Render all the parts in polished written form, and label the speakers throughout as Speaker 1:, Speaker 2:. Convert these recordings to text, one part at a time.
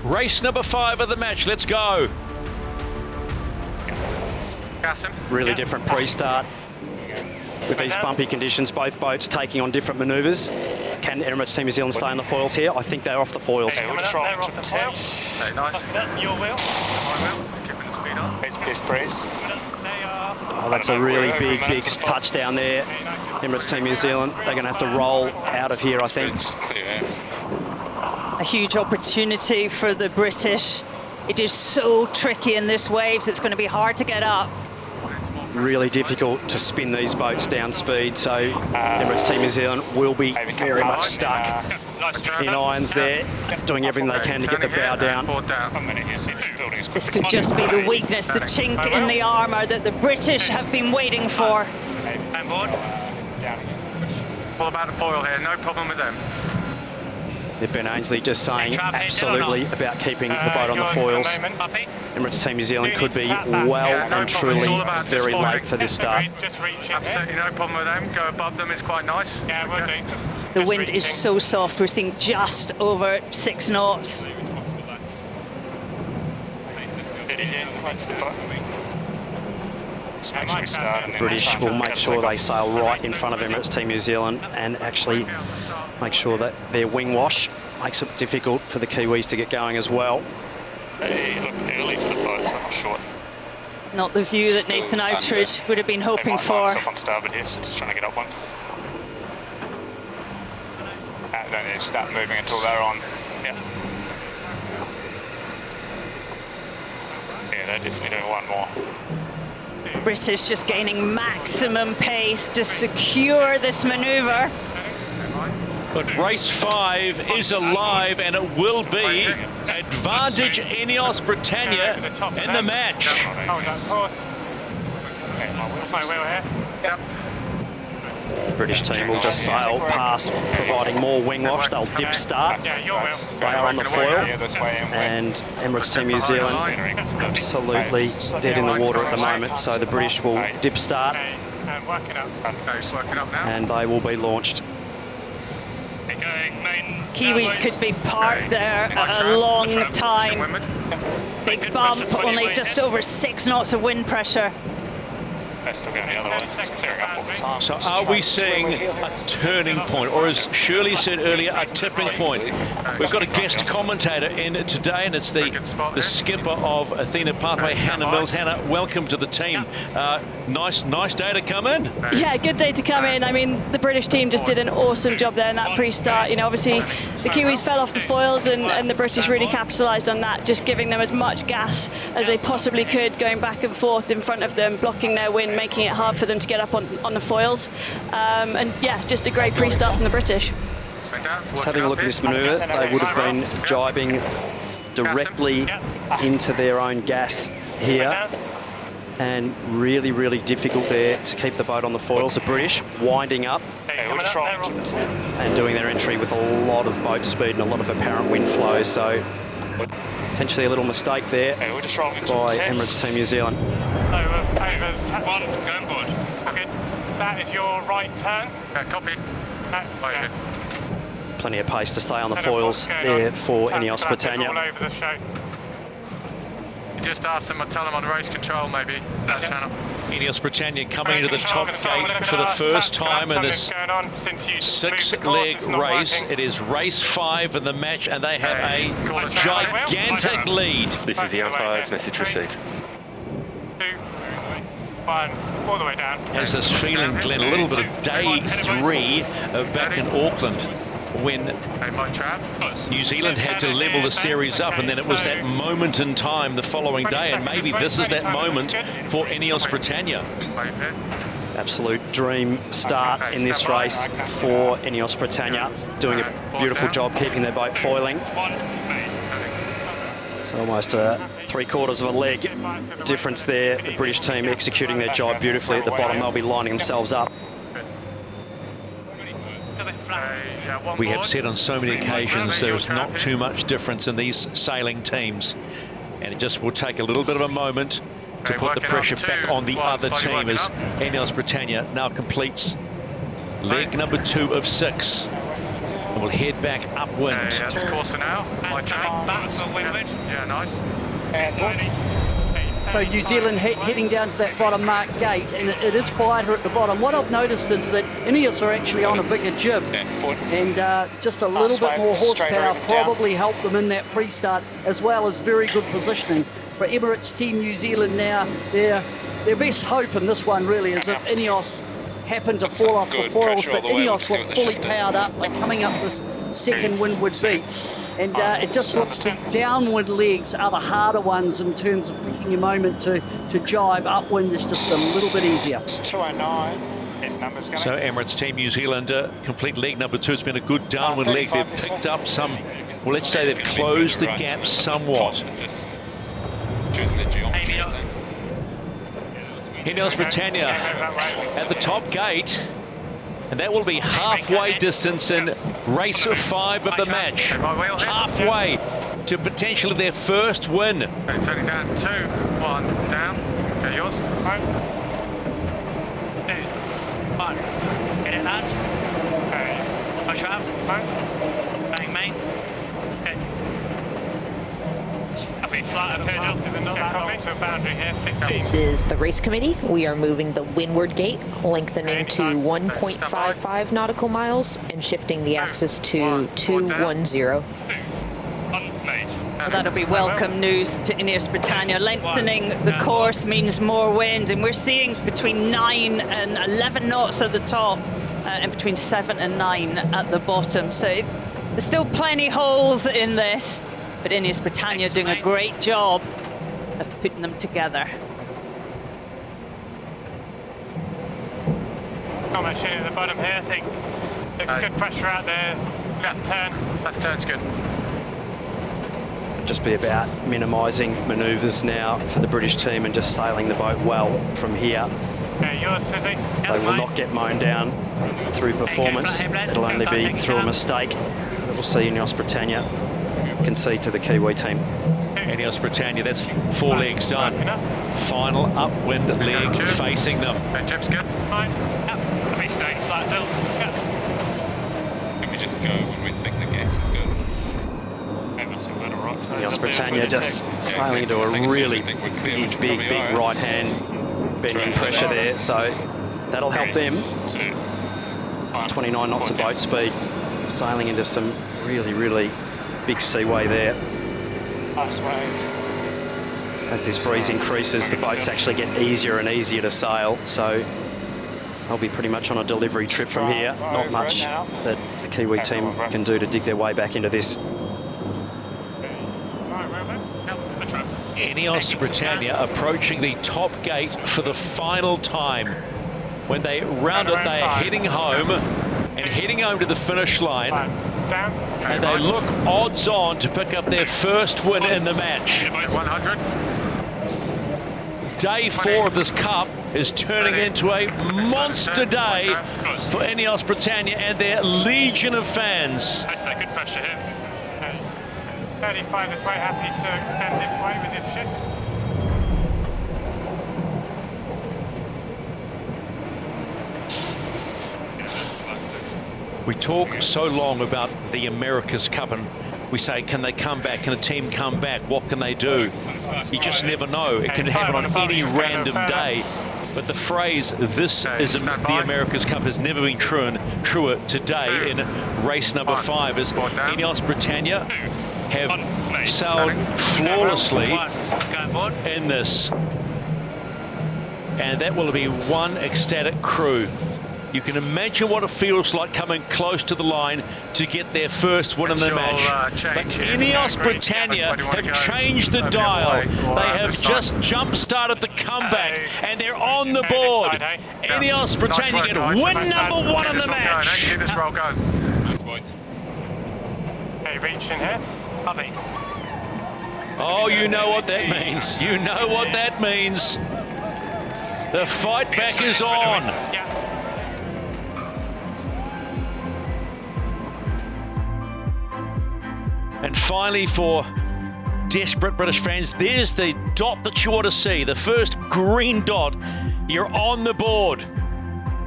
Speaker 1: Race number 5 of the match. Let's go.
Speaker 2: Really different pre-start. With these bumpy conditions, both boats taking on different manoeuvres. Can Emirates Team New Zealand stay on the foils here? I think they're off the foils.
Speaker 3: Okay, we'll try to 10.
Speaker 4: Okay, nice.
Speaker 3: Your wheel.
Speaker 4: My wheel. Keeping the speed on.
Speaker 3: It's breeze.
Speaker 2: Oh, that's a really big touchdown there. Emirates Team New Zealand, they're going to have to roll out of here, I think.
Speaker 3: Just clear.
Speaker 5: A huge opportunity for the British. It is so tricky in this waves, it's going to be hard to get up.
Speaker 2: Really difficult to spin these boats down speed, so Emirates Team New Zealand will be very much stuck in irons there, doing everything they can to get the bow down.
Speaker 5: This could just be the weakness, the chink in the armour that the British have been waiting for.
Speaker 4: All about the foil here, no problem with them.
Speaker 2: Ben Ainsley just saying absolutely about keeping the boat on the foils. Emirates Team New Zealand could be well and truly very late for this start.
Speaker 4: Absolutely no problem with them. Go above them is quite nice.
Speaker 5: The wind is so soft, we're seeing just over 6 knots.
Speaker 2: British will make sure they sail right in front of Emirates Team New Zealand and actually make sure that their wing wash makes it difficult for the Kiwis to get going as well.
Speaker 3: They look early for the boats, I'm not sure.
Speaker 5: Not the view that Nathan Outridge would have been hoping for.
Speaker 3: Up on starboard here, so just trying to get up one. Don't need to start moving until they're on. Yeah. Yeah, they're definitely doing one more.
Speaker 5: British just gaining maximum pace to secure this manoeuvre.
Speaker 1: But race 5 is alive, and it will be advantage Ineos Britannia in the match.
Speaker 2: The British team will just sail past, providing more wing wash. They'll dip start. They are on the foil, and Emirates Team New Zealand absolutely dead in the water at the moment. So the British will dip start, and they will be launched.
Speaker 5: Kiwis could be parked there a long time. Big bump, only just over 6 knots of wind pressure.
Speaker 3: They're still going the other way. It's clearing up all the time.
Speaker 1: So are we seeing a turning point, or as Shirley said earlier, a tipping point? We've got a guest commentator in today, and it's the skipper of Athena Pathway, Hannah Mills. Hannah, welcome to the team. Nice day to come in.
Speaker 6: Yeah, good day to come in. I mean, the British team just did an awesome job there in that pre-start. You know, obviously the Kiwis fell off the foils, and the British really capitalised on that, just giving them as much gas as they possibly could, going back and forth in front of them, blocking their wind, making it hard for them to get up on the foils. And yeah, just a great pre-start from the British.
Speaker 2: Just having a look at this manoeuvre, they would have been jibing directly into their own gas here. And really difficult there to keep the boat on the foils. The British winding up and doing their entry with a lot of boat speed and a lot of apparent wind flow. So potentially a little mistake there by Emirates Team New Zealand.
Speaker 3: Okay, that is your right turn.
Speaker 4: Copy.
Speaker 2: Plenty of pace to stay on the foils there for Ineos Britannia.
Speaker 4: Just ask them or tell them on race control, maybe, that channel.
Speaker 1: Ineos Britannia coming into the top gate for the first time in this 6-leg race. It is race 5 in the match, and they have a gigantic lead.
Speaker 7: This is the umpire's message received.
Speaker 3: 2, 1, all the way down.
Speaker 1: Has this feeling, Glenn, a little bit of day 3 of back in Auckland, when New Zealand had to level the series up, and then it was that moment in time the following day, and maybe this is that moment for Ineos Britannia.
Speaker 2: Absolute dream start in this race for Ineos Britannia, doing a beautiful job keeping their boat foiling. So almost 3/4 of a leg difference there. The British team executing their job beautifully at the bottom. They'll be lining themselves up.
Speaker 1: We have said on so many occasions there is not too much difference in these sailing teams, and it just will take a little bit of a moment to put the pressure back on the other team as Ineos Britannia now completes leg number 2 of 6. And we'll head back upwind.
Speaker 4: Yeah, that's courser now. My track. Yeah, nice.
Speaker 8: So New Zealand heading down to that bottom mark gate, and it is quieter at the bottom. What I've noticed is that Ineos are actually on a bigger jib, and just a little bit more horsepower probably helped them in that pre-start, as well as very good positioning. For Emirates Team New Zealand now, their best hope in this one really is if Ineos happen to fall off the foils, but Ineos look fully powered up. They're coming up this second windward beat. And it just looks the downwind legs are the harder ones in terms of picking your moment to jibe. Upwind is just a little bit easier.
Speaker 3: 209.
Speaker 1: So Emirates Team New Zealand, complete leg number 2. It's been a good downwind leg. They've picked up some, well, let's say they've closed the gap somewhat. Ineos Britannia at the top gate. And that will be halfway distance in race 5 of the match. Halfway to potentially their first win.
Speaker 4: It's only down 2, 1, down. Okay, yours.
Speaker 3: 2, 1. Get it, lads. Okay. Push up. Bang, main. Okay. I'll be flat up here, Justin. Not that long, so boundary here.
Speaker 9: This is the race committee. We are moving the windward gate, lengthening to 1.55 nautical miles and shifting the axis to 210.
Speaker 5: Well, that'll be welcome news to Ineos Britannia. Lengthening the course means more wind, and we're seeing between 9 and 11 knots at the top and between 7 and 9 at the bottom. So there's still plenty holes in this, but Ineos Britannia doing a great job of putting them together.
Speaker 3: Comment shooting at the bottom here, I think. There's good pressure out there. Left turn.
Speaker 4: Left turn's good.
Speaker 2: Just be about minimising manoeuvres now for the British team and just sailing the boat well from here.
Speaker 3: Okay, yours, Susie.
Speaker 2: They will not get mown down through performance. It'll only be through a mistake that we'll see Ineos Britannia concede to the Kiwi team.
Speaker 1: Ineos Britannia, that's 4 legs done. Final upwind leg facing them.
Speaker 4: Okay, jib's good.
Speaker 3: Fine. Yep. Let me stay flat, Bill. Yep.
Speaker 10: Can we just go when we think the gas is good?
Speaker 2: Ineos Britannia just sailing into a really big right hand bending pressure there, so that'll help them. 29 knots of boat speed, sailing into some really big seaway there.
Speaker 3: Nice wave.
Speaker 2: As this breeze increases, the boats actually get easier and easier to sail, so they'll be pretty much on a delivery trip from here. Not much that the Kiwi team can do to dig their way back into this.
Speaker 1: Ineos Britannia approaching the top gate for the final time. When they round it, they are heading home and heading home to the finish line. And they look odds on to pick up their first win in the match.
Speaker 4: 100.
Speaker 1: Day 4 of this cup is turning into a monster day for Ineos Britannia and their legion of fans.
Speaker 3: That's good pressure here. 35 this way, happy to extend this way with this ship.
Speaker 1: We talk so long about the America's Cup and we say, can they come back? Can a team come back? What can they do? You just never know. It can happen on any random day. But the phrase, this is the America's Cup, has never been truer today in race number 5 as Ineos Britannia have sailed flawlessly in this. And that will be one ecstatic crew. You can imagine what it feels like coming close to the line to get their first win in the match. But Ineos Britannia have changed the dial. They have just jump-started the comeback, and they're on the board. Ineos Britannia get win number 1 in the match.
Speaker 4: Keep this roll going.
Speaker 3: Hey, reach in here. Bobby.
Speaker 1: Oh, you know what that means. You know what that means. The fight back is on.
Speaker 3: Yeah.
Speaker 1: And finally, for desperate British fans, there's the dot that you want to see. The first green dot. You're on the board.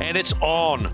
Speaker 1: And it's on.